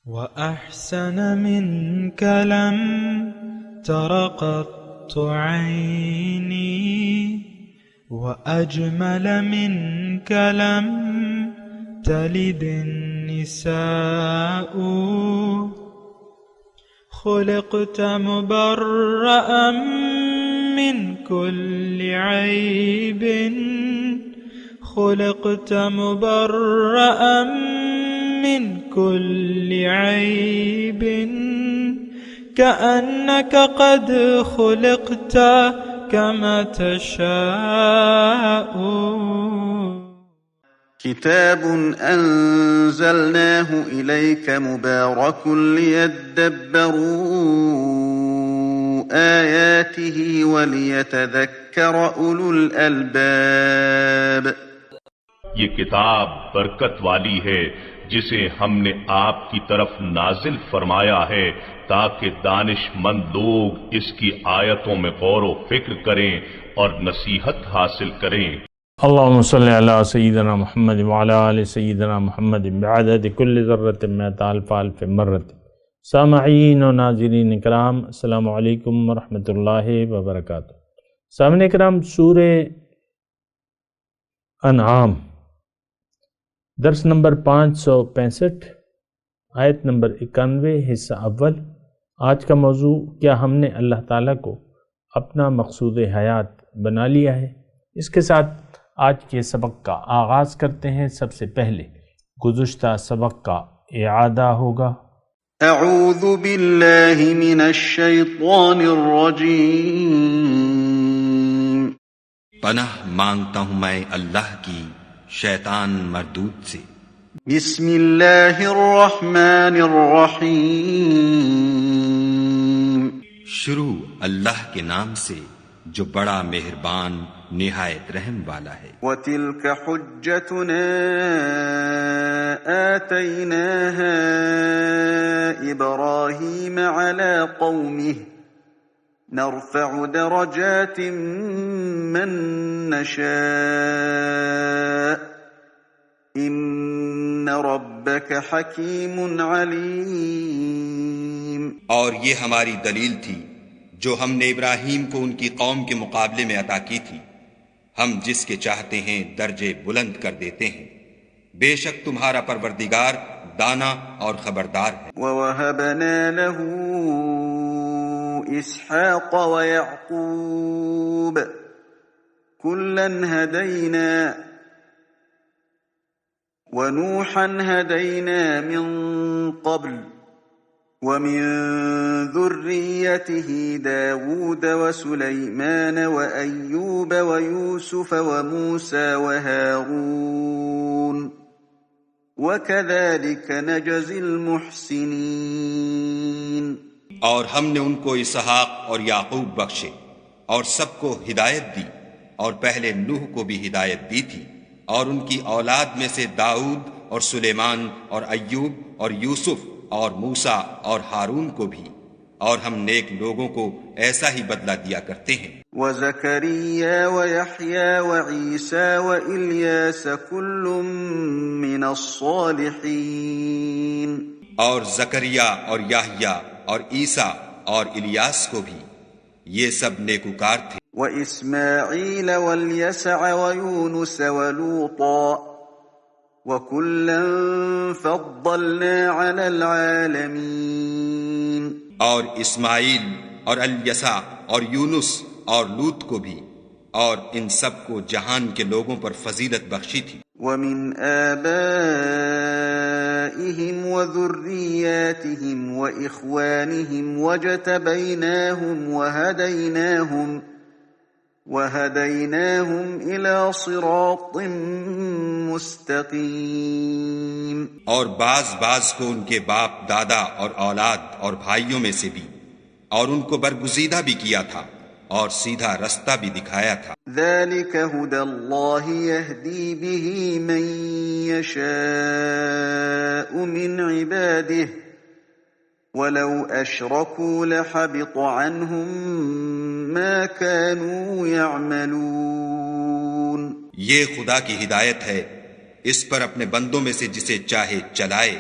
وأحسن منك لم تر قط عيني وأجمل منك لم تلد النساء خلقت مبرأ من كل عيب خلقت مبرأ من كل عيب كأنك قد خلقت كما تشاء. كتاب أنزلناه إليك مبارك ليدبروا آياته وليتذكر أولو الألباب. یہ کتاب برکت والی ہے جسے ہم نے آپ کی طرف نازل فرمایا ہے تاکہ دانش مند لوگ اس کی آیتوں میں غور و فکر کریں اور نصیحت حاصل کریں. اللہم صلی علی سیدنا محمد وعلی آل سیدنا محمد بعدد کل ذرۃ مئۃ الف الف مرۃ. سامعین و ناظرین کرام، السلام علیکم ورحمۃ اللہ وبرکاتہ. سامعین کرام، سورہ انعام درس نمبر 565، آیت نمبر 91، حصہ اول. آج کا موضوع: کیا ہم نے اللہ تعالیٰ کو اپنا مقصود حیات بنا لیا ہے؟ اس کے ساتھ آج کے سبق کا آغاز کرتے ہیں. سب سے پہلے گزشتہ سبق کا اعادہ ہوگا. اعوذ باللہ من الشیطان الرجیم. پناہ مانگتا ہوں میں اللہ کی شیطان مردود سے. بسم اللہ الرحمن الرحیم. شروع اللہ کے نام سے جو بڑا مہربان نہایت رحم والا ہے. وَتِلْكَ حُجَّتُنَا آتَيْنَاهَا إِبْرَاهِيمَ عَلَى قَوْمِهِ نَرْفَعُ دَرَجَاتٍ مَّن نَّشَاءُ إِنَّ رَبَّكَ حَكِيمٌ عَلِيمٌ. اور یہ ہماری دلیل تھی جو ہم نے ابراہیم کو ان کی قوم کے مقابلے میں عطا کی تھی. ہم جس کے چاہتے ہیں درجے بلند کر دیتے ہیں. بے شک تمہارا پروردگار دانا اور خبردار ہے. وَوَهَبْنَا لَهُ إِسْحَاقَ وَيَعْقُوبَ كُلًّا هَدَيْنَا وَنُوحًا هَدَيْنَا مِن قَبْلُ وَمِن ذُرِّيَّتِهِ دَاوُودَ وَسُلَيْمَانَ وَأَيُّوبَ وَيُوسُفَ وَمُوسَى وَهَارُونَ وَكَذَلِكَ نَجْزِي الْمُحْسِنِينَ. اور ہم نے ان کو اسحاق اور یعقوب بخشے اور سب کو ہدایت دی، اور پہلے نوح کو بھی ہدایت دی تھی، اور ان کی اولاد میں سے داؤد اور سلیمان اور ایوب اور یوسف اور موسیٰ اور ہارون کو بھی، اور ہم نیک لوگوں کو ایسا ہی بدلہ دیا کرتے ہیں. وَزَكَرِيَّا وَيَحْيَا وَعِيسَى وَإِلْيَاسَ كُلٌّ مِّنَ الصَّالِحِينَ. اور زکریا اور یحییٰ اور عیسیٰ اور الیاس کو بھی، یہ سب نیکوکار تھے. وَإِسْمَاعِيلَ وَالْيَسَعَ وَيُونُسَ وَلُوطًا وَكُلًّا فَضَّلْنَا عَلَى الْعَالَمِينَ. اور اسماعیل اور الیسع اور یونس اور لوط کو بھی، اور ان سب کو جہان کے لوگوں پر فضیلت بخشی تھی. وَمِنْ آبَائِهِمْ وَذُرِّيَّاتِهِمْ وَإِخْوَانِهِمْ وَاجْتَبَيْنَاهُمْ وَهَدَيْنَاهُمْ إِلَى صِرَاطٍ مُسْتَقِيمٍ. اور بعض کو ان کے باپ دادا اور اولاد اور بھائیوں میں سے بھی، اور ان کو برگزیدہ بھی کیا تھا اور سیدھا رستہ بھی دکھایا تھا. ذَلِكَ هُدَى اللَّهِ يَهْدِي بِهِ مَن يَشَاءُ مِنْ عِبَادِهِ وَلَوْ أَشْرَكُوا لَحَبِطَ عَنْهُمْ مَا كَانُوا يَعْمَلُونَ. یہ خدا کی ہدایت ہے، اس پر اپنے بندوں میں سے جسے چاہے چلائے،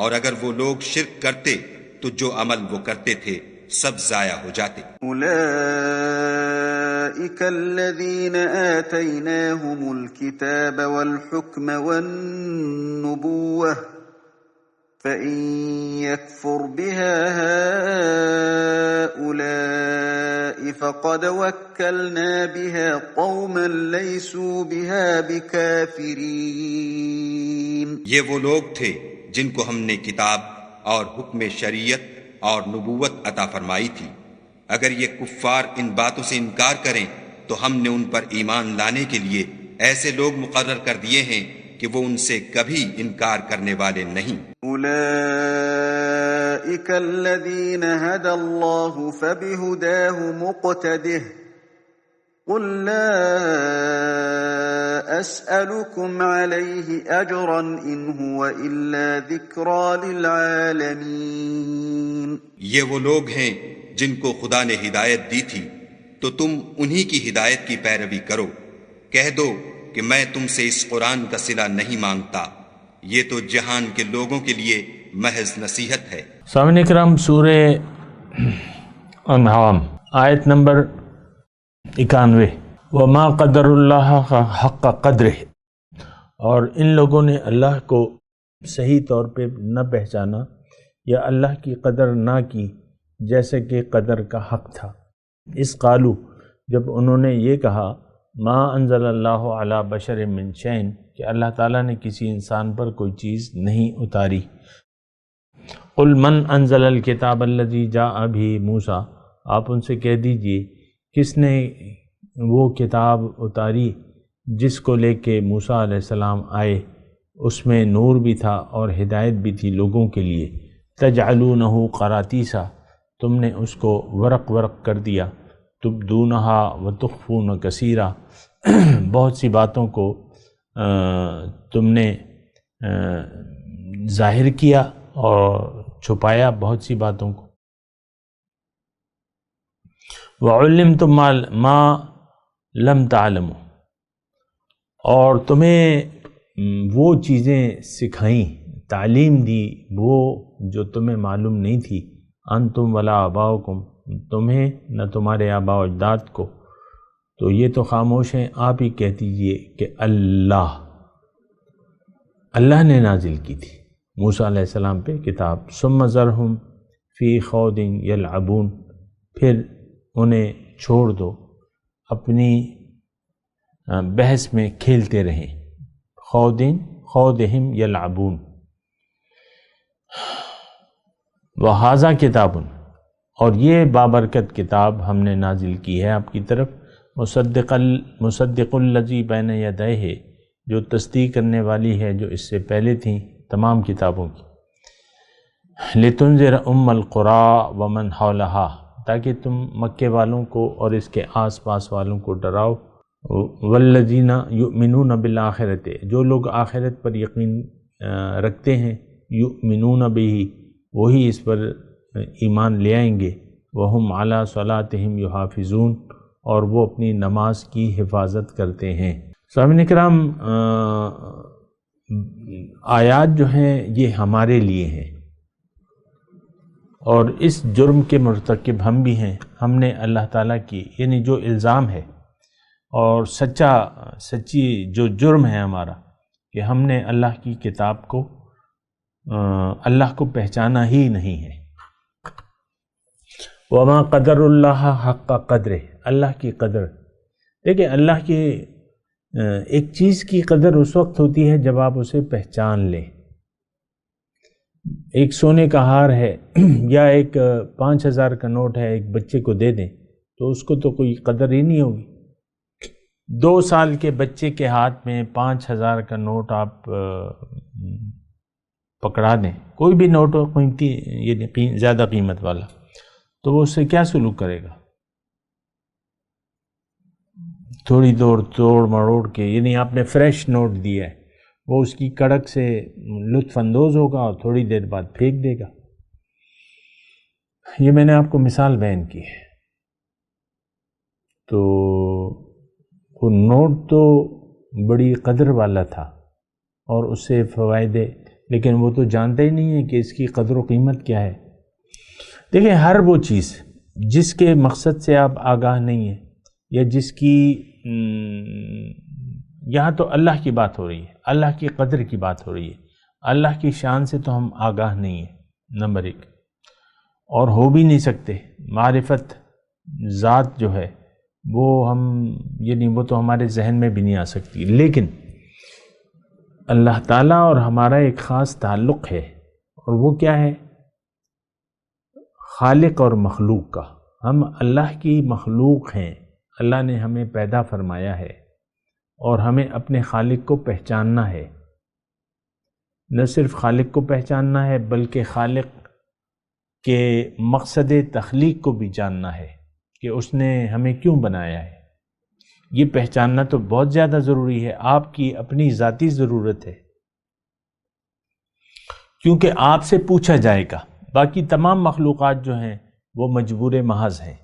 اور اگر وہ لوگ شرک کرتے تو جو عمل وہ کرتے تھے سب ضائع ہو جاتے۔ أولئك الذين آتيناهم الكتاب والحكم والنبوة فإن يكفر بها هؤلاء فقد وكلنا بها قوما ليسوا بها بكافرين۔ یہ وہ لوگ تھے جن کو ہم نے کتاب اور حکم شریعت اور نبوت عطا فرمائی تھی، اگر یہ کفار ان باتوں سے انکار کریں تو ہم نے ان پر ایمان لانے کے لیے ایسے لوگ مقرر کر دیے ہیں کہ وہ ان سے کبھی انکار کرنے والے نہیں۔ أولئك الذين هدى الله فبهداه مقتده قل لا أسألكم عليه أجرا إن هو إلا ذكرى للعالمين۔ یہ وہ لوگ ہیں جن کو خدا نے ہدایت دی تھی تو تم انہی کی ہدایت کی پیروی کرو، کہہ دو کہ میں تم سے اس قرآن کا صلہ نہیں مانگتا، یہ تو جہان کے لوگوں کے لیے محض نصیحت ہے۔ سامعین اکرام، سورہ انعام آیت نمبر 91، وما قدر اللہ حق قدرہ، اور ان لوگوں نے اللہ کو صحیح طور پہ نہ پہچانا یا اللہ کی قدر نہ کی جیسے کہ قدر کا حق تھا۔ اس قالو، جب انہوں نے یہ کہا، ما انزل اللہ علی بشر من شیء، کہ اللہ تعالیٰ نے کسی انسان پر کوئی چیز نہیں اتاری۔ قل من انزل الکتاب الذی جاء بہ موسیٰ، آپ ان سے کہہ دیجئے کس نے وہ کتاب اتاری جس کو لے کے موسیٰ علیہ السلام آئے، اس میں نور بھی تھا اور ہدایت بھی تھی لوگوں کے لیے۔ تجعلونہ قراطیسا، تم نے اس کو ورق ورق کر دیا، تبدونہا وتخفون کثیرا، بہت سی باتوں کو تم نے ظاہر کیا اور چھپایا بہت سی باتوں کو۔ وعلمتم ما لم تعلموا، اور تمہیں وہ چیزیں سکھائیں، تعلیم دی وہ جو تمہیں معلوم نہیں تھی، انتم ولا آباؤکم، تمہیں نہ تمہارے آباء و اجداد کو، تو یہ تو خاموش ہیں، آپ ہی کہہ دیجئے کہ اللہ نے نازل کی تھی موسیٰ علیہ السلام پہ کتاب۔ ثم ذرہم فی خوض یلعبون، پھر انہیں چھوڑ دو اپنی بحث میں کھیلتے رہیں۔ خوضہم یلعبون۔ وہذا کتاب، اور یہ بابرکت کتاب ہم نے نازل کی ہے آپ کی طرف، مصدق الذی بین یدیہ، جو تصدیق کرنے والی ہے جو اس سے پہلے تھیں تمام کتابوں کی۔ لتنذر القری ومن حولہا، تاکہ تم مکے والوں کو اور اس کے آس پاس والوں کو ڈراؤ۔ والذین یؤمنون بالآخرۃ، جو لوگ آخرت پر یقین رکھتے ہیں، یؤمنون بہ، وہی اس پر ایمان لے آئیں گے۔ وہم علی صلاتہم یحافظون، اور وہ اپنی نماز کی حفاظت کرتے ہیں۔ سامعین کرام، آیات جو ہیں یہ ہمارے لیے ہیں، اور اس جرم کے مرتکب ہم بھی ہیں۔ ہم نے اللہ تعالیٰ کی، یعنی جو الزام ہے اور سچی جو جرم ہے ہمارا، کہ ہم نے اللہ کی کتاب کو، اللہ کو پہچانا ہی نہیں ہے۔ وما قدر اللہ حق قدرہ، اللہ کی قدر، دیکھیں اللہ کی ایک چیز کی قدر اس وقت ہوتی ہے جب آپ اسے پہچان لیں۔ ایک سونے کا ہار ہے یا ایک 5000 کا نوٹ ہے، ایک بچے کو دے دیں تو اس کو تو کوئی قدر ہی نہیں ہوگی۔ 2 سال کے بچے کے ہاتھ میں 5000 کا نوٹ آپ پکڑا دیں، کوئی بھی نوٹ ہو قیمتی، یعنی زیادہ قیمت والا، تو وہ اس سے کیا سلوک کرے گا؟ تھوڑی توڑ مروڑ کے، یعنی آپ نے فریش نوٹ دیا ہے، وہ اس کی کڑک سے لطف اندوز ہوگا اور تھوڑی دیر بعد پھینک دے گا۔ یہ میں نے آپ کو مثال بیان کی ہے۔ تو وہ نوٹ تو بڑی قدر والا تھا اور اس سے فوائد لیکن وہ تو جانتے ہی نہیں ہیں کہ اس کی قدر و قیمت کیا ہے۔ دیکھیں، ہر وہ چیز جس کے مقصد سے آپ آگاہ نہیں ہیں، یا جس کی یہاں تو اللہ کی بات ہو رہی ہے، اللہ کی قدر کی بات ہو رہی ہے، اللہ کی شان سے تو ہم آگاہ نہیں ہیں، نمبر ایک، اور ہو بھی نہیں سکتے۔ معرفت ذات جو ہے وہ وہ تو ہمارے ذہن میں بھی نہیں آ سکتی۔ لیکن اللہ تعالیٰ اور ہمارا ایک خاص تعلق ہے، اور وہ کیا ہے؟ خالق اور مخلوق کا۔ ہم اللہ کی مخلوق ہیں، اللہ نے ہمیں پیدا فرمایا ہے، اور ہمیں اپنے خالق کو پہچاننا ہے۔ نہ صرف خالق کو پہچاننا ہے بلکہ خالق کے مقصد تخلیق کو بھی جاننا ہے کہ اس نے ہمیں کیوں بنایا ہے۔ یہ پہچاننا تو بہت زیادہ ضروری ہے، آپ کی اپنی ذاتی ضرورت ہے، کیونکہ آپ سے پوچھا جائے گا۔ باقی تمام مخلوقات جو ہیں وہ مجبور محض ہیں،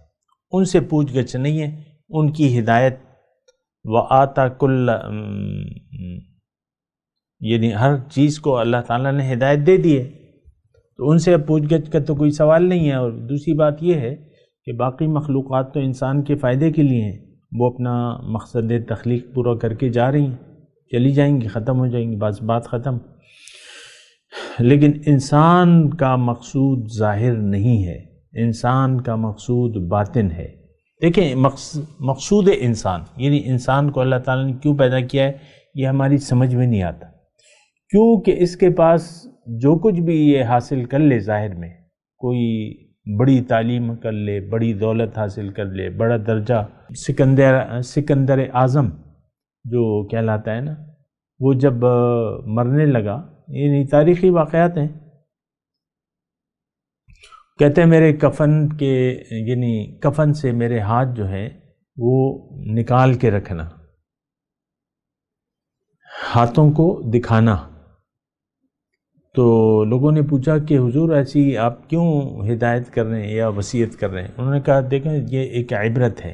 ان سے پوچھ گچھ نہیں ہے، ان کی ہدایت وآتا کل ہر چیز کو اللہ تعالیٰ نے ہدایت دے دی ہے، تو ان سے پوچھ گچھ کا تو کوئی سوال نہیں ہے۔ اور دوسری بات یہ ہے کہ باقی مخلوقات تو انسان کے فائدے کے لیے ہیں، وہ اپنا مقصد تخلیق پورا کر کے جا رہی ہیں، چلی جائیں گی، ختم ہو جائیں گی، بس بات ختم۔ لیکن انسان کا مقصود ظاہر نہیں ہے، انسان کا مقصود باطن ہے۔ دیکھیں، مقصود انسان یعنی انسان کو اللہ تعالیٰ نے کیوں پیدا کیا ہے، یہ ہماری سمجھ میں نہیں آتا، کیونکہ اس کے پاس جو کچھ بھی یہ حاصل کر لے، ظاہر میں کوئی بڑی تعلیم کر لے، بڑی دولت حاصل کر لے، بڑا درجہ، سکندر اعظم جو کہلاتا ہے نا، وہ جب مرنے لگا، یعنی تاریخی واقعات ہیں، کہتے ہیں میرے کفن سے میرے ہاتھ جو ہے وہ نکال کے رکھنا، ہاتھوں کو دکھانا۔ تو لوگوں نے پوچھا کہ حضور ایسی آپ کیوں ہدایت کر رہے ہیں یا وصیت کر رہے ہیں؟ انہوں نے کہا دیکھیں، یہ ایک عبرت ہے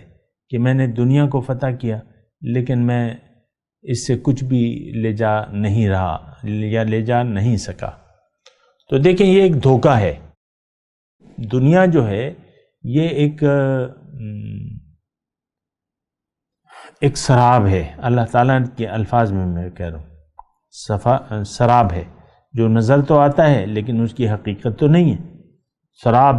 کہ میں نے دنیا کو فتح کیا، لیکن میں اس سے کچھ بھی لے جا نہیں رہا یا لے جا نہیں سکا۔ تو دیکھیں، یہ ایک دھوکہ ہے۔ دنیا جو ہے یہ ایک سراب ہے، اللہ تعالیٰ کے الفاظ میں میں کہہ رہا ہوں، سراب ہے جو نظر تو آتا ہے لیکن اس کی حقیقت تو نہیں ہے۔ سراب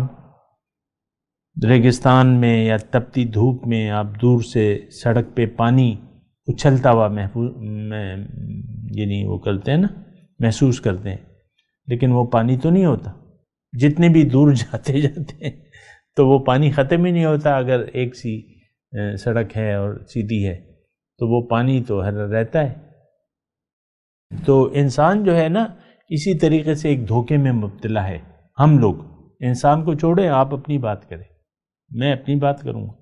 ریگستان میں یا تپتی دھوپ میں آپ دور سے سڑک پہ پانی اچھلتا ہوا وہ کرتے ہیں نا، محسوس کرتے ہیں، لیکن وہ پانی تو نہیں ہوتا۔ جتنے بھی دور جاتے ہیں تو وہ پانی ختم ہی نہیں ہوتا۔ اگر ایک سی سڑک ہے اور سیدھی ہے تو وہ پانی تو رہتا ہے۔ تو انسان جو ہے نا، اسی طریقے سے ایک دھوکے میں مبتلا ہے۔ ہم لوگ انسان کو چھوڑیں، آپ اپنی بات کریں، میں اپنی بات کروں گا۔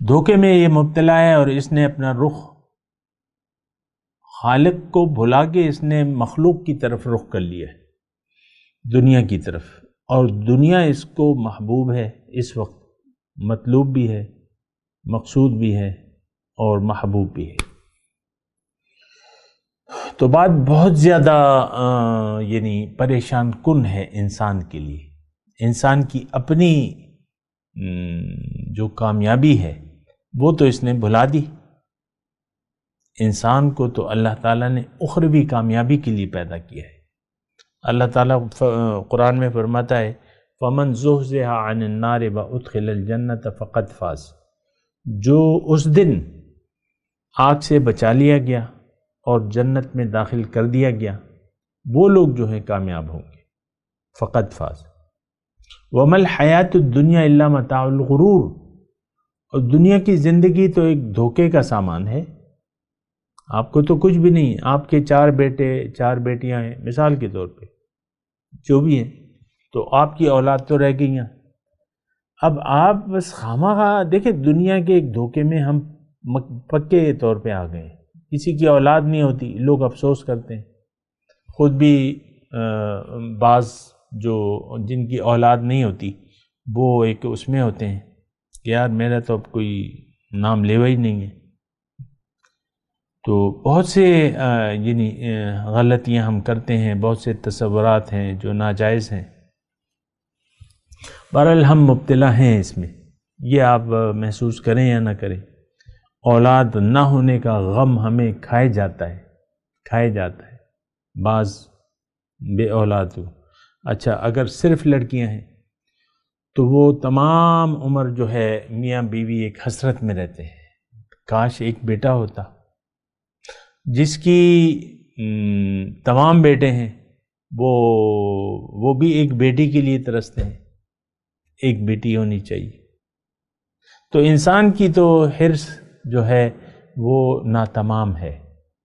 دھوکے میں یہ مبتلا ہے، اور اس نے اپنا رخ خالق کو بھلا کے اس نے مخلوق کی طرف رخ کر لیا ہے، دنیا کی طرف۔ اور دنیا اس کو محبوب ہے اس وقت، مطلوب بھی ہے، مقصود بھی ہے اور محبوب بھی ہے۔ تو بات بہت زیادہ پریشان کن ہے انسان کے لیے۔ انسان کی اپنی جو کامیابی ہے وہ تو اس نے بھلا دی۔ انسان کو تو اللہ تعالیٰ نے اخروی کامیابی کے لیے پیدا کیا ہے۔ اللہ تعالیٰ قرآن میں فرماتا ہے فَمَنْ زُحْزِحَ عَنِ النَّارِ وَأُدْخِلَ الْجَنَّةَ فَقَدْ فَازَ، جو اس دن آگ سے بچا لیا گیا اور جنت میں داخل کر دیا گیا، وہ لوگ جو ہیں کامیاب ہوں گے۔ فقد فاز۔ وَمَا الْحَيَاةُ الدُّنْيَا إِلَّا مَتَاعُ الْغُرُورِ، اور دنیا کی زندگی تو ایک دھوکے کا سامان ہے۔ آپ کو تو کچھ بھی نہیں، آپ کے 4 بیٹے 4 بیٹیاں ہیں مثال کے طور پہ، جو بھی ہیں، تو آپ کی اولاد تو رہ گئی ہیں۔ اب آپ بس خواہ دیکھیں، دنیا کے ایک دھوکے میں ہم پکے طور پہ آ گئے ہیں۔ کسی کی اولاد نہیں ہوتی، لوگ افسوس کرتے ہیں۔ خود بھی بعض جو جن کی اولاد نہیں ہوتی وہ ایک اس میں ہوتے ہیں کہ یار میرا تو اب کوئی نام لیوا ہی نہیں ہے۔ تو بہت سے یعنی غلطیاں ہم کرتے ہیں، بہت سے تصورات ہیں جو ناجائز ہیں. بہرحال ہم مبتلا ہیں اس میں، یہ آپ محسوس کریں یا نہ کریں. اولاد نہ ہونے کا غم ہمیں کھائے جاتا ہے بعض بے اولاد ہو. اچھا اگر صرف لڑکیاں ہیں تو وہ تمام عمر جو ہے میاں بیوی ایک حسرت میں رہتے ہیں، کاش ایک بیٹا ہوتا. جس کی تمام بیٹے ہیں وہ بھی ایک بیٹی کے لیے ترستے ہیں، ایک بیٹی ہونی چاہیے. تو انسان کی تو حرص جو ہے وہ ناتمام ہے،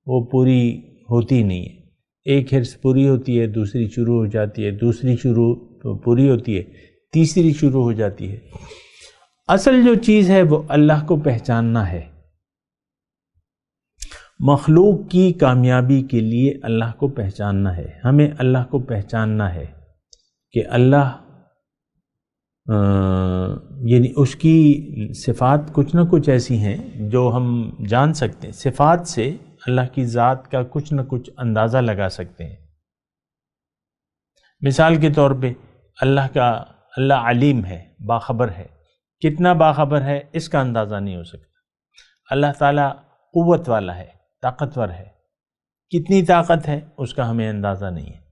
وہ پوری ہوتی نہیں ہے. ایک حرص پوری ہوتی ہے، دوسری شروع ہو جاتی ہے، دوسری شروع پوری ہوتی ہے، تیسری شروع ہو جاتی ہے. اصل جو چیز ہے وہ اللہ کو پہچاننا ہے. مخلوق کی کامیابی کے لیے اللہ کو پہچاننا ہے. ہمیں اللہ کو پہچاننا ہے کہ اللہ یعنی اس کی صفات کچھ نہ کچھ ایسی ہیں جو ہم جان سکتے ہیں. صفات سے اللہ کی ذات کا کچھ نہ کچھ اندازہ لگا سکتے ہیں. مثال کے طور پہ اللہ علیم ہے، باخبر ہے. کتنا باخبر ہے اس کا اندازہ نہیں ہو سکتا. اللہ تعالیٰ قوت والا ہے، طاقتور ہے. کتنی طاقت ہے اس کا ہمیں اندازہ نہیں ہے.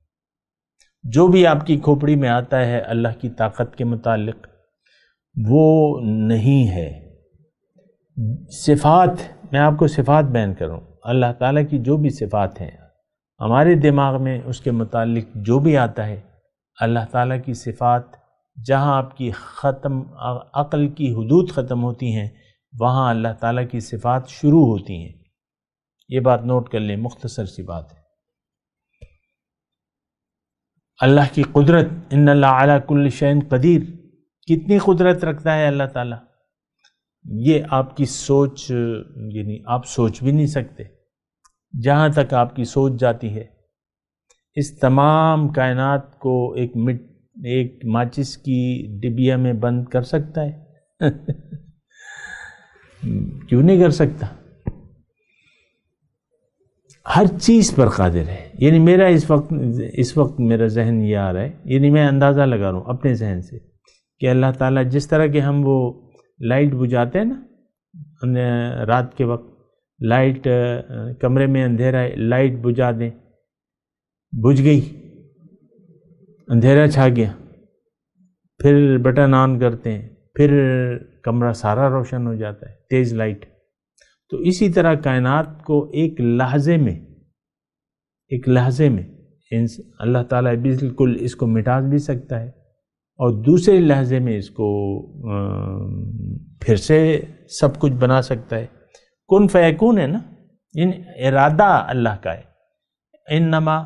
جو بھی آپ کی کھوپڑی میں آتا ہے اللہ کی طاقت کے متعلق وہ نہیں ہے. صفات، میں آپ کو صفات بیان کروں، اللہ تعالیٰ کی جو بھی صفات ہیں ہمارے دماغ میں اس کے متعلق جو بھی آتا ہے، اللہ تعالیٰ کی صفات جہاں آپ کی عقل کی حدود ختم ہوتی ہیں وہاں اللہ تعالیٰ کی صفات شروع ہوتی ہیں. یہ بات نوٹ کر لیں، مختصر سی بات ہے. اللہ کی قدرت، ان اللہ علی کل شیء قدیر، کتنی قدرت رکھتا ہے اللہ تعالیٰ، یہ آپ کی سوچ یعنی آپ سوچ بھی نہیں سکتے. جہاں تک آپ کی سوچ جاتی ہے اس تمام کائنات کو ایک ماچس کی ڈبیا میں بند کر سکتا ہے؟ کیوں نہیں کر سکتا؟ ہر چیز پر قادر ہے. یعنی میرا اس وقت میرا ذہن یہ آ رہا ہے، یعنی میں اندازہ لگا رہا ہوں اپنے ذہن سے کہ اللہ تعالیٰ جس طرح کہ ہم وہ لائٹ بجھاتے ہیں نا رات کے وقت، لائٹ کمرے میں اندھیرا ہے، لائٹ بجھا دیں، بجھ گئی، اندھیرا چھا گیا، پھر بٹن آن کرتے ہیں، پھر کمرہ سارا روشن ہو جاتا ہے، تیز لائٹ. تو اسی طرح کائنات کو ایک لحظے میں اللہ تعالیٰ بالکل اس کو مٹا بھی سکتا ہے اور دوسرے لحظے میں اس کو پھر سے سب کچھ بنا سکتا ہے. کن فیکون ہے نا، یعنی ارادہ اللہ کا ہے. انما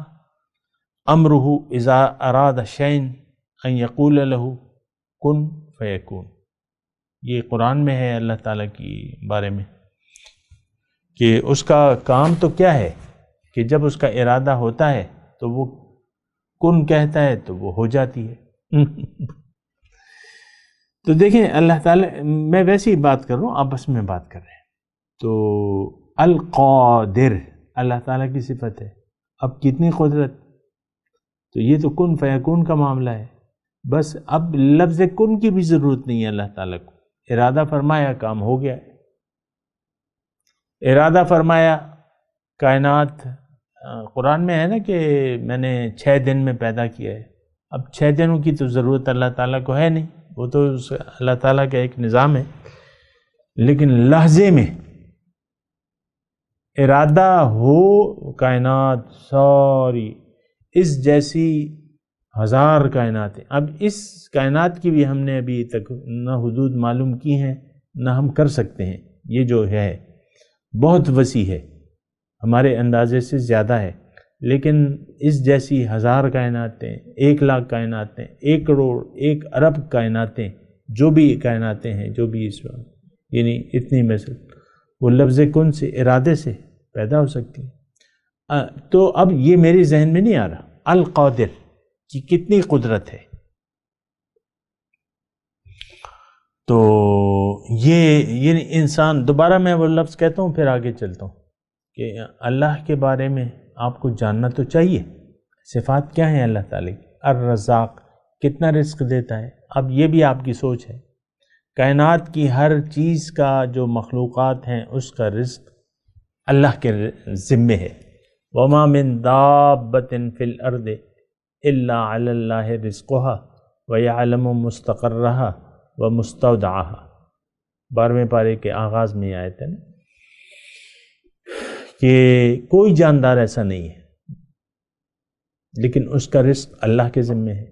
امرہ اذا اراد شیئا ان یقول لہ کن فیکون. یہ قرآن میں ہے اللہ تعالیٰ کی بارے میں کہ اس کا کام تو کیا ہے کہ جب اس کا ارادہ ہوتا ہے تو وہ کن کہتا ہے تو وہ ہو جاتی ہے. تو دیکھیں اللہ تعالیٰ، میں ویسی بات کر رہا ہوں، آپس میں بات کر رہے ہیں. تو القادر اللہ تعالیٰ کی صفت ہے. اب کتنی قدرت، تو یہ تو کن فیکون کا معاملہ ہے. بس اب لفظ کن کی بھی ضرورت نہیں ہے اللہ تعالیٰ کو. ارادہ فرمایا، کام ہو گیا. ارادہ فرمایا، کائنات قرآن میں ہے نا کہ میں نے 6 دن میں پیدا کیا ہے. اب 6 دنوں کی تو ضرورت اللہ تعالیٰ کو ہے نہیں، وہ تو اللہ تعالیٰ کا ایک نظام ہے. لیکن لحظے میں ارادہ ہو، کائنات ساری اس جیسی 1000 کائنات ہیں. اب اس کائنات کی بھی ہم نے ابھی تک نہ حدود معلوم کی ہیں نہ ہم کر سکتے ہیں. یہ جو ہے بہت وسیع ہے، ہمارے اندازے سے زیادہ ہے. لیکن اس جیسی 1000 کائناتیں، 1,00,000 کائناتیں، 1 کروڑ، 1 ارب کائناتیں، جو بھی کائناتیں ہیں، جو بھی اس وقت یعنی اتنی مثل وہ لفظ کن سے، ارادے سے پیدا ہو سکتی ہے. تو اب یہ میرے ذہن میں نہیں آ رہا القادر کی کتنی قدرت ہے. تو یہ یعنی انسان، دوبارہ میں وہ لفظ کہتا ہوں پھر آگے چلتا ہوں کہ اللہ کے بارے میں آپ کو جاننا تو چاہیے، صفات کیا ہیں اللہ تعالیٰ کی۔ الرزاق، کتنا رزق دیتا ہے، اب یہ بھی آپ کی سوچ ہے۔ کائنات کی ہر چیز کا جو مخلوقات ہیں اس کا رزق اللہ کے ذمے ہے۔ وما من دابۃ فی الارض الا علی اللہ رزقها ویعلم مستقرها ومستودعها، 12ویں پارے کے آغاز میں آیت ہے نا کہ کوئی جاندار ایسا نہیں ہے لیکن اس کا رزق اللہ کے ذمے ہے۔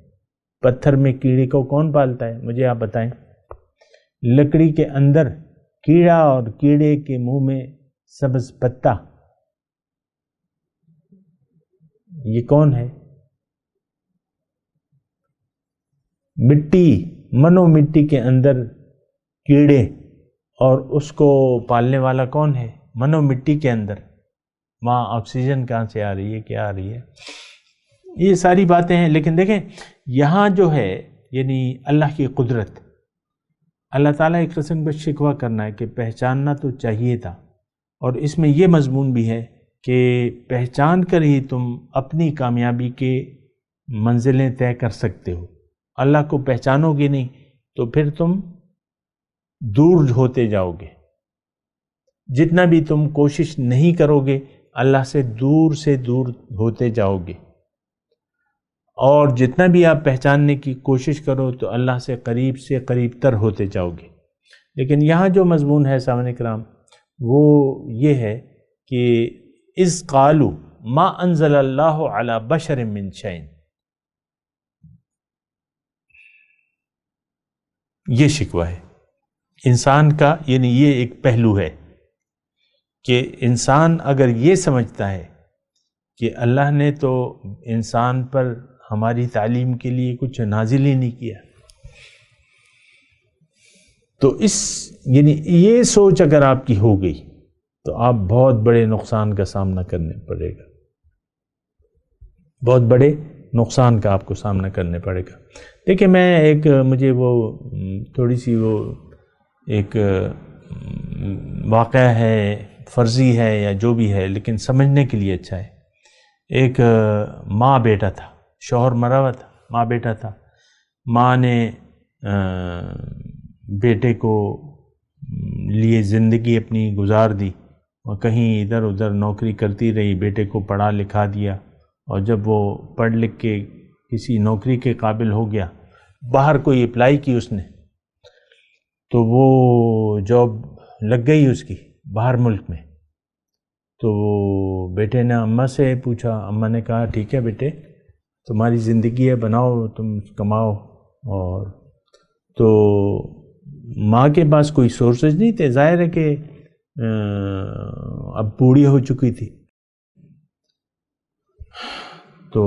پتھر میں کیڑے کو کون پالتا ہے، مجھے آپ بتائیں؟ لکڑی کے اندر کیڑا اور کیڑے کے منہ میں سبز پتا، یہ کون ہے؟ مٹی، منو مٹی کے اندر کیڑے، اور اس کو پالنے والا کون ہے؟ منو مٹی کے اندر وہاں آکسیجن کہاں سے آ رہی ہے، کیا آ رہی ہے، یہ ساری باتیں ہیں۔ لیکن دیکھیں یہاں جو ہے یعنی اللہ کی قدرت، اللہ تعالیٰ ایک قسم کا شکوہ کرنا ہے کہ پہچاننا تو چاہیے تھا، اور اس میں یہ مضمون بھی ہے کہ پہچان کر ہی تم اپنی کامیابی کے منزلیں طے کر سکتے ہو۔ اللہ کو پہچانو گے نہیں تو پھر تم دور ہوتے جاؤ گے، جتنا بھی تم کوشش نہیں کرو گے اللہ سے دور ہوتے جاؤ گے، اور جتنا بھی آپ پہچاننے کی کوشش کرو تو اللہ سے قریب تر ہوتے جاؤ گے۔ لیکن یہاں جو مضمون ہے سامعین کرام وہ یہ ہے کہ اذ قالوا ما انزل اللہ علی بشر من شیء، یہ شکوہ ہے انسان کا، یعنی یہ ایک پہلو ہے کہ انسان اگر یہ سمجھتا ہے کہ اللہ نے تو انسان پر ہماری تعلیم کے لیے کچھ نازل ہی نہیں کیا، تو یعنی یہ سوچ اگر آپ کی ہو گئی تو آپ بہت بڑے نقصان کا سامنا کرنے پڑے گا، بہت بڑے نقصان کا آپ کو سامنا کرنے پڑے گا۔ دیکھیں میں مجھے وہ تھوڑی سی وہ ایک واقعہ ہے، فرضی ہے یا جو بھی ہے لیکن سمجھنے کے لیے اچھا ہے۔ ایک ماں بیٹا تھا، شوہر مرا ہوا تھا، ماں بیٹا تھا۔ ماں نے بیٹے کو لیے زندگی اپنی گزار دی، اور کہیں ادھر ادھر نوکری کرتی رہی، بیٹے کو پڑھا لکھا دیا، اور جب وہ پڑھ لکھ کے کسی نوکری کے قابل ہو گیا، باہر کوئی اپلائی کی اس نے، تو وہ جاب لگ گئی اس کی باہر ملک میں۔ تو وہ بیٹے نے اماں سے پوچھا، اماں نے کہا ٹھیک ہے بیٹے تمہاری زندگی ہے، بناؤ، تم کماؤ۔ اور تو ماں کے پاس کوئی سورسز نہیں تھے، ظاہر ہے کہ اب بوڑھی ہو چکی تھی، تو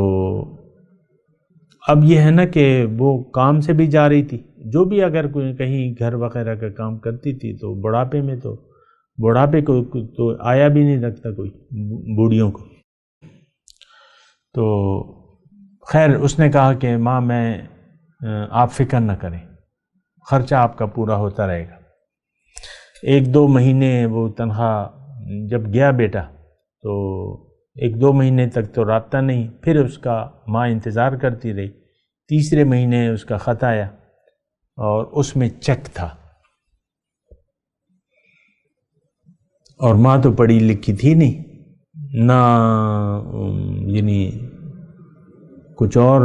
اب یہ ہے نا کہ وہ کام سے بھی جا رہی تھی، جو بھی اگر کوئی کہیں گھر وغیرہ کا کام کرتی تھی، تو بڑھاپے میں تو بڑھاپے کو تو آیا بھی نہیں رکھتا کوئی بوڑھیوں کو۔ تو خیر اس نے کہا کہ ماں میں آپ فکر نہ کریں، خرچہ آپ کا پورا ہوتا رہے گا۔ 1-2 مہینے وہ تنخواہ جب گیا بیٹا، تو 1-2 مہینے تک تو رابطہ نہیں، پھر اس کا ماں انتظار کرتی رہی۔ 3 مہینے اس کا خط آیا اور اس میں چیک تھا، اور ماں تو پڑھی لکھی تھی نہیں، نہ یعنی کچھ اور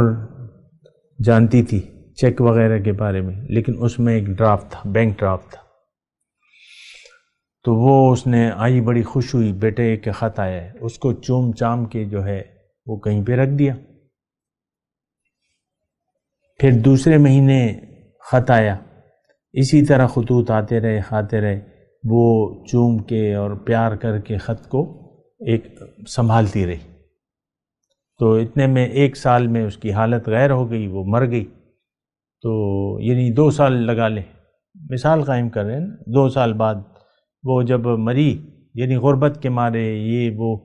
جانتی تھی چیک وغیرہ کے بارے میں، لیکن اس میں ایک ڈرافٹ تھا، بینک ڈرافٹ تھا۔ تو وہ اس نے آئی، بڑی خوش ہوئی، بیٹے کے خط آیا ہے، اس کو چوم چام کے جو ہے وہ کہیں پہ رکھ دیا۔ پھر 2 مہینے خط آیا، اسی طرح خطوط آتے رہے، وہ چوم کے اور پیار کر کے خط کو ایک سنبھالتی رہی۔ تو اتنے میں 1 سال میں اس کی حالت غیر ہو گئی، وہ مر گئی۔ تو یعنی 2 سال لگا لیں، مثال قائم کر رہے ہیں نا، 2 سال بعد وہ جب مری، یعنی غربت کے مارے، یہ وہ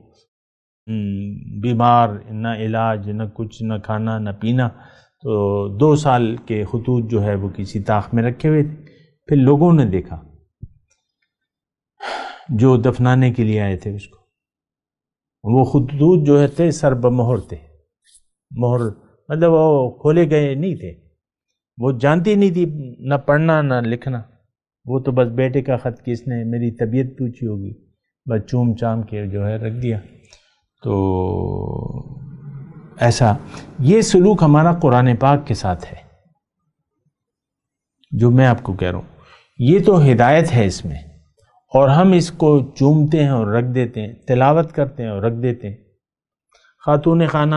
بیمار، نہ علاج، نہ کچھ، نہ کھانا نہ پینا، تو 2 سال کے خطوط جو ہے وہ کسی طاق میں رکھے ہوئے تھے۔ پھر لوگوں نے دیکھا جو دفنانے کے لیے آئے تھے اس کو، وہ خطوط جو تھے سر بمہر تھے، مہر مطلب وہ کھولے گئے نہیں تھے، وہ جانتی نہیں تھی نہ پڑھنا نہ لکھنا، وہ تو بس بیٹے کا خط کس نے میری طبیعت پوچھی ہوگی، بس چوم چام کے جو ہے رکھ دیا۔ تو ایسا یہ سلوک ہمارا قرآن پاک کے ساتھ ہے، جو میں آپ کو کہہ رہا ہوں، یہ تو ہدایت ہے اس میں، اور ہم اس کو چومتے ہیں اور رکھ دیتے ہیں، تلاوت کرتے ہیں اور رکھ دیتے ہیں۔ خاتون خانہ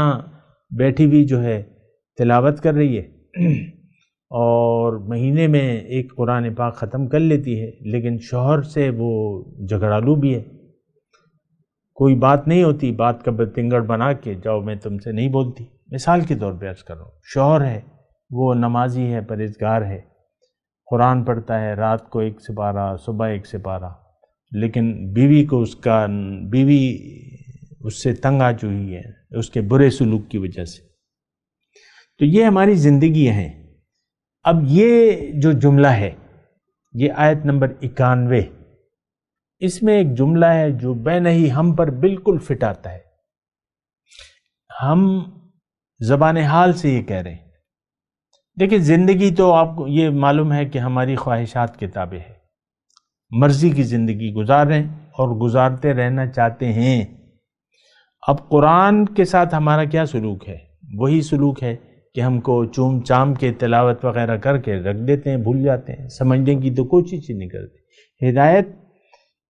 بیٹھی ہوئی جو ہے تلاوت کر رہی ہے اور مہینے میں ایک قرآن پاک ختم کر لیتی ہے، لیکن شوہر سے وہ جھگڑالو بھی ہے، کوئی بات نہیں ہوتی، بات کا بتنگڑ بنا کے جاؤ میں تم سے نہیں بولتی۔ مثال کے طور پہ عرض کر رہا ہوں، شوہر ہے وہ نمازی ہے، پرہیزگار ہے، قرآن پڑھتا ہے، رات کو 1 سپارہ صبح 1 سپارہ، لیکن بیوی کو بیوی اس سے تنگ آ چکی ہے اس کے برے سلوک کی وجہ سے۔ تو یہ ہماری زندگی ہیں۔ اب یہ جو جملہ ہے، یہ آیت نمبر 91، اس میں ایک جملہ ہے جو بین ہی ہم پر بالکل فٹ آتا ہے۔ ہم زبان حال سے یہ کہہ رہے ہیں، دیکھیں زندگی تو آپ کو یہ معلوم ہے کہ ہماری خواہشات کے تابع ہے، مرضی کی زندگی گزار رہے ہیں اور گزارتے رہنا چاہتے ہیں۔ اب قرآن کے ساتھ ہمارا کیا سلوک ہے؟ وہی سلوک ہے کہ ہم کو چوم چام کے تلاوت وغیرہ کر کے رکھ دیتے ہیں، بھول جاتے ہیں، سمجھنے کی تو کوشش ہی نہیں کرتے۔ ہدایت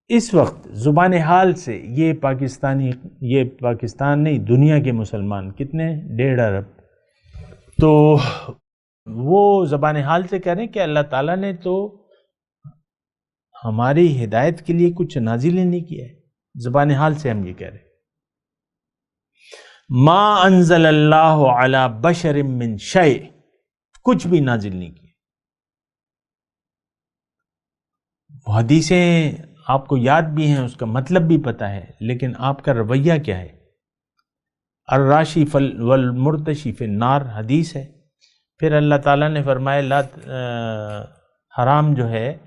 اس وقت زبان حال سے یہ پاکستان نہیں، دنیا کے مسلمان کتنے 1.5 ارب، تو وہ زبان حال سے کہہ رہے ہیں کہ اللہ تعالیٰ نے تو ہماری ہدایت کے لیے کچھ نازل ہی نہیں کیا ہے۔ زبان حال سے ہم یہ کہہ رہے ہیں، ما انزل اللہ علی بشر من شیء، کچھ بھی نازل نہیں کیا۔ وہ حدیثیں آپ کو یاد بھی ہیں، اس کا مطلب بھی پتہ ہے، لیکن آپ کا رویہ کیا ہے؟ الراشی والمرتشی فی النار حدیث ہے۔ پھر اللہ تعالیٰ نے فرمایا حرام جو ہے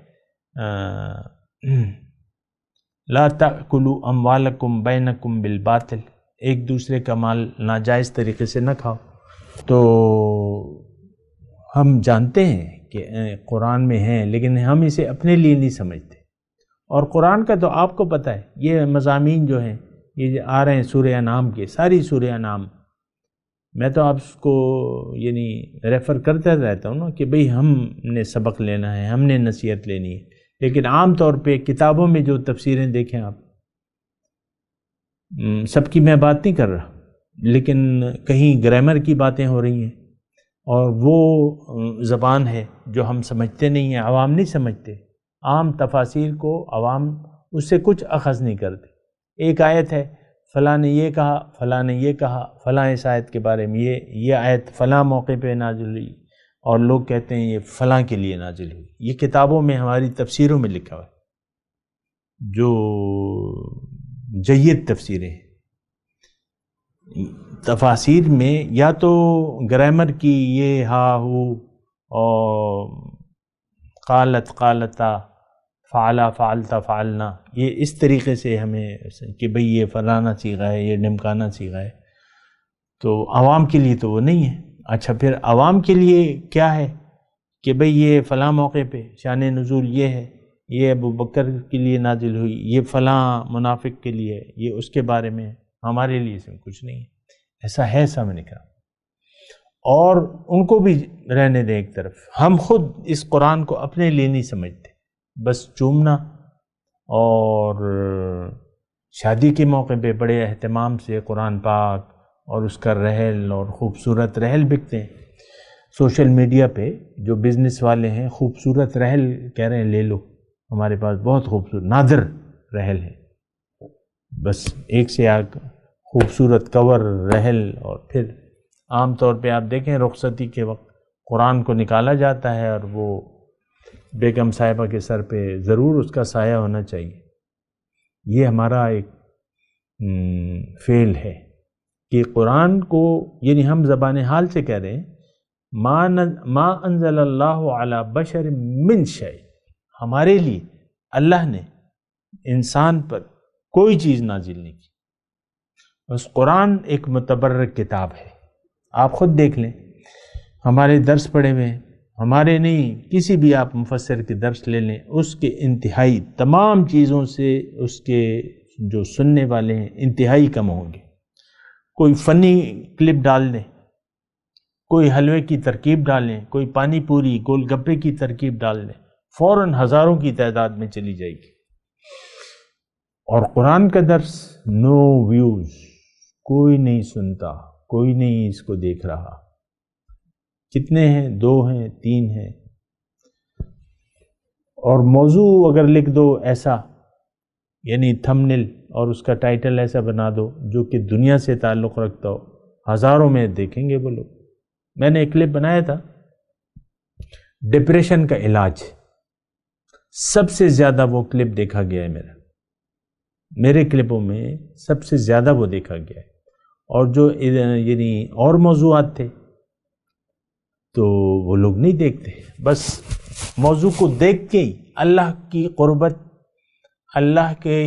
لا تأکلوا اموالکم بینکم بالباطل، ایک دوسرے کا مال ناجائز طریقے سے نہ کھاؤ۔ تو ہم جانتے ہیں کہ قرآن میں ہیں، لیکن ہم اسے اپنے لیے نہیں سمجھتے، اور قرآن کا تو آپ کو پتہ ہے یہ مضامین جو ہیں یہ آ رہے ہیں سورہ انعام کے، ساری سورہ انعام، میں تو آپ کو یعنی ریفر کرتا رہتا ہوں نا کہ بھئی ہم نے سبق لینا ہے، ہم نے نصیحت لینی ہے، لیکن عام طور پہ کتابوں میں جو تفسیریں دیکھیں آپ، سب کی میں بات نہیں کر رہا، لیکن کہیں گرامر کی باتیں ہو رہی ہیں، اور وہ زبان ہے جو ہم سمجھتے نہیں ہیں، عوام نہیں سمجھتے، عام تفاسیر کو عوام اس سے کچھ اخذ نہیں کرتے۔ ایک آیت ہے فلاں نے یہ کہا، فلاں نے یہ کہا، فلاں اس آیت کے بارے میں یہ آیت فلاں موقع پہ نازل ہوئی، اور لوگ کہتے ہیں یہ فلاں کے لیے نازل ہوئی۔ یہ کتابوں میں ہماری تفسیروں میں لکھا ہوا ہے، جو جید تفسیریں ہیں۔ تفاسیر میں یا تو گرامر کی یہ ہا ہو اور قالت قالتا فعلا فعلتا فعلنا، یہ اس طریقے سے ہمیں کہ بھئی یہ فلانا صیغہ ہے، یہ ڈھمکانا صیغہ ہے، تو عوام کے لیے تو وہ نہیں ہے۔ اچھا پھر عوام کے لیے کیا ہے کہ بھئی یہ فلاں موقع پہ شان نزول یہ ہے، یہ ابو بکر کے لیے نازل ہوئی، یہ فلاں منافق کے لیے، یہ اس کے بارے میں، ہمارے لیے اس میں کچھ نہیں ہے۔ ایسا ہے سامنے کا، اور ان کو بھی رہنے دیں ایک طرف۔ ہم خود اس قرآن کو اپنے لیے نہیں سمجھتے، بس چومنا، اور شادی کے موقع پہ بڑے اہتمام سے قرآن پاک اور اس کا رحل اور خوبصورت رحل بکتے ہیں۔ سوشل میڈیا پہ جو بزنس والے ہیں خوبصورت رحل کہہ رہے ہیں لے لو، ہمارے پاس بہت خوبصورت نادر رحل ہے، بس ایک سے ایک خوبصورت کور رحل، اور پھر عام طور پہ آپ دیکھیں رخصتی کے وقت قرآن کو نکالا جاتا ہے، اور وہ بیگم صاحبہ کے سر پہ ضرور اس کا سایہ ہونا چاہیے۔ یہ ہمارا ایک فعل ہے کہ قرآن کو یعنی ہم زبان حال سے کہہ رہے ہیں ما انزل اللہ علی بشر من شیء، ہمارے لیے اللہ نے انسان پر کوئی چیز نازل نہیں کی۔ بس قرآن ایک متبرک کتاب ہے، آپ خود دیکھ لیں، ہمارے درس پڑھے ہوئے ہیں، ہمارے نہیں، کسی بھی آپ مفسر کے درس لے لیں، اس کے انتہائی تمام چیزوں سے اس کے جو سننے والے ہیں انتہائی کم ہوں گے۔ کوئی فنی کلپ ڈال دیں، کوئی حلوے کی ترکیب ڈالیں، کوئی پانی پوری گول گپے کی ترکیب ڈال دیں، فوراً ہزاروں کی تعداد میں چلی جائے گی۔ اور قرآن کا درس نو ویوز، کوئی نہیں سنتا، کوئی نہیں اس کو دیکھ رہا۔ کتنے ہیں؟ 2 ہیں، 3 ہیں۔ اور موضوع اگر لکھ دو ایسا، یعنی تھمبنیل اور اس کا ٹائٹل ایسا بنا دو جو کہ دنیا سے تعلق رکھتا ہو، ہزاروں میں دیکھیں گے وہ لوگ۔ میں نے ایک کلپ بنایا تھا ڈپریشن کا علاج، سب سے زیادہ وہ کلپ دیکھا گیا ہے میرے کلپوں میں سب سے زیادہ وہ دیکھا گیا ہے۔ اور جو یعنی اور موضوعات تھے تو وہ لوگ نہیں دیکھتے، بس موضوع کو دیکھ کے ہی اللہ کی قربت، اللہ کے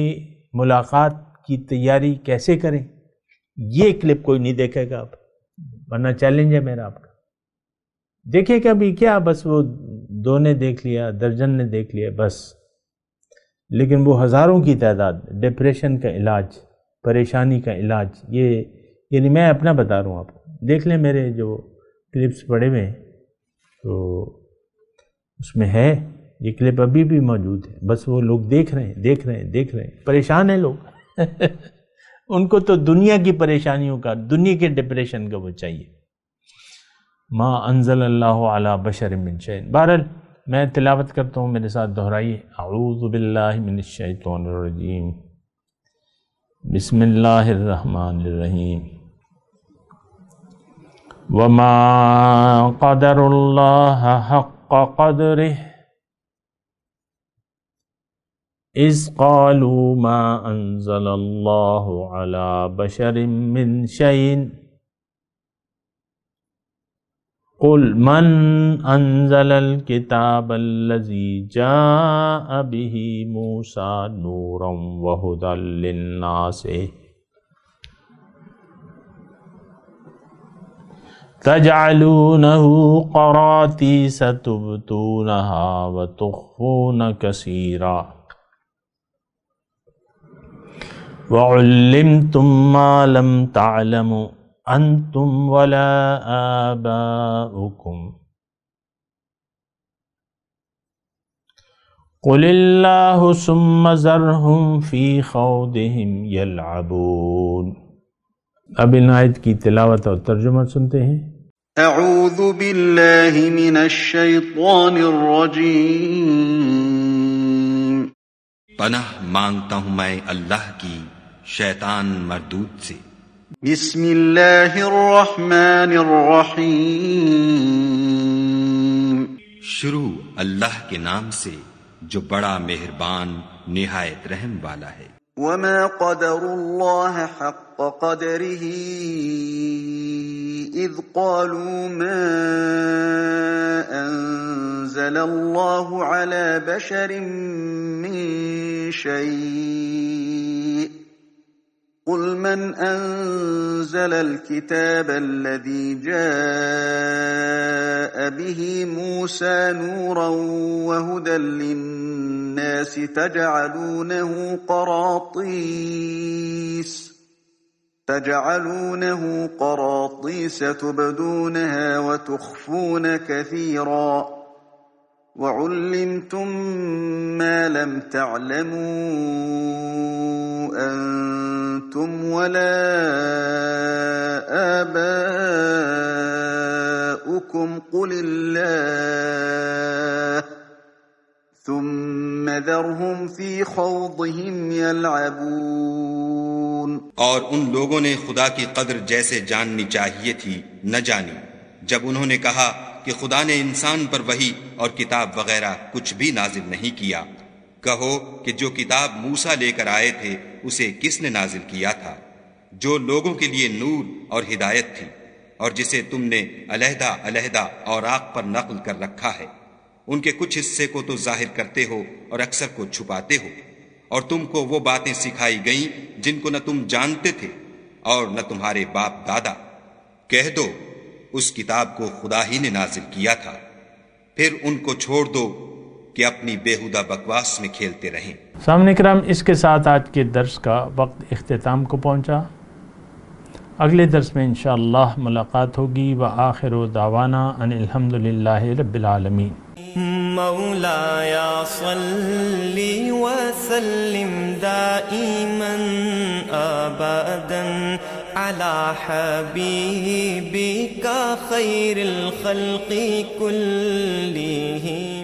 ملاقات کی تیاری کیسے کریں، یہ کلپ کوئی نہیں دیکھے گا آپ، ورنہ چیلنج ہے میرا آپ کا۔ دیکھیں کبھی کیا، بس وہ 2 نے دیکھ لیا، درجن نے دیکھ لیا بس، لیکن وہ ہزاروں کی تعداد۔ ڈپریشن کا علاج، پریشانی کا علاج، یہ یعنی میں اپنا بتا رہا ہوں آپ کو، دیکھ لیں میرے جو کلپس پڑے ہوئے ہیں تو اس میں ہے، یہ کلپ ابھی بھی موجود ہے، بس وہ لوگ دیکھ رہے ہیں، پریشان ہیں لوگ ان کو تو دنیا کی پریشانیوں کا، دنیا کے ڈپریشن کا وہ چاہیے۔ ما انزل اللہ علی بشر من شیء۔ بہرحال میں تلاوت کرتا ہوں، میرے ساتھ دہرائیے۔ اعوذ باللہ من الشیطان الرجیم، بسم اللہ الرحمن الرحیم۔ وما قدر اللہ حق قدرہ اذ قالوا ما انزل اللہ علی بشر من شیء قل من انزل الكتاب الذي جاء به موسى نورا وهدى للناس تجعلونه قراطيس تبدونها وتخفون كثيرا وعلمتم ما لم تعلموا انتم ولا آباؤكم قل اللہ ثم ذرهم في خوضهم يلعبون۔ اب ان آیت کی تلاوت اور ترجمہ سنتے ہیں۔ اعوذ باللہ من الشیطان الرجیم۔ پناہ مانگتا ہوں میں اللہ کی شیطان مردود سے۔ بسم اللہ الرحمن الرحیم۔ شروع اللہ کے نام سے جو بڑا مہربان نہایت رحم والا ہے۔ وما قدر اللہ حق قدره اذ قالوا ما انزل اللہ علی بشر من شیء قل من انزل الكتاب الذي جاء به موسى نورا وهدى للناس تجعلونه قراطيس تبدونها وتخفون كثيرا وعلمتم ما لم تعلموا أنتم ولا آباؤكم قل الله ثم ذرهم في خوضهم يلعبون۔ اور ان لوگوں نے خدا کی قدر جیسے جاننی چاہیے تھی نہ جانی جب انہوں نے کہا کہ خدا نے انسان پر وحی اور کتاب وغیرہ کچھ بھی نازل نہیں کیا۔ کہو کہ جو کتاب موسیٰ لے کر آئے تھے اسے کس نے نازل کیا تھا، جو لوگوں کے لیے نور اور ہدایت تھی، اور جسے تم نے علیحدہ علیحدہ اوراق پر نقل کر رکھا ہے۔ ان کے کچھ حصے کو تو ظاہر کرتے ہو اور اکثر کو چھپاتے ہو، اور تم کو وہ باتیں سکھائی گئیں جن کو نہ تم جانتے تھے، اور نہ تمہارے باپ دادا۔ کہہ دو اس کتاب کو خدا ہی نے نازل کیا تھا، پھر ان کو چھوڑ دو کہ اپنی بیہودہ بکواس میں کھیلتے رہیں۔ سامعین کرام، اس کے ساتھ آج کے درس کا وقت اختتام کو پہنچا۔ اگلے درس میں انشاءاللہ ملاقات ہوگی۔ وآخر دعوانا ان الحمدللہ رب العالمین۔ مولایا صلی وسلم دائما ابدا على حبیبک خیر الخلق کلہم۔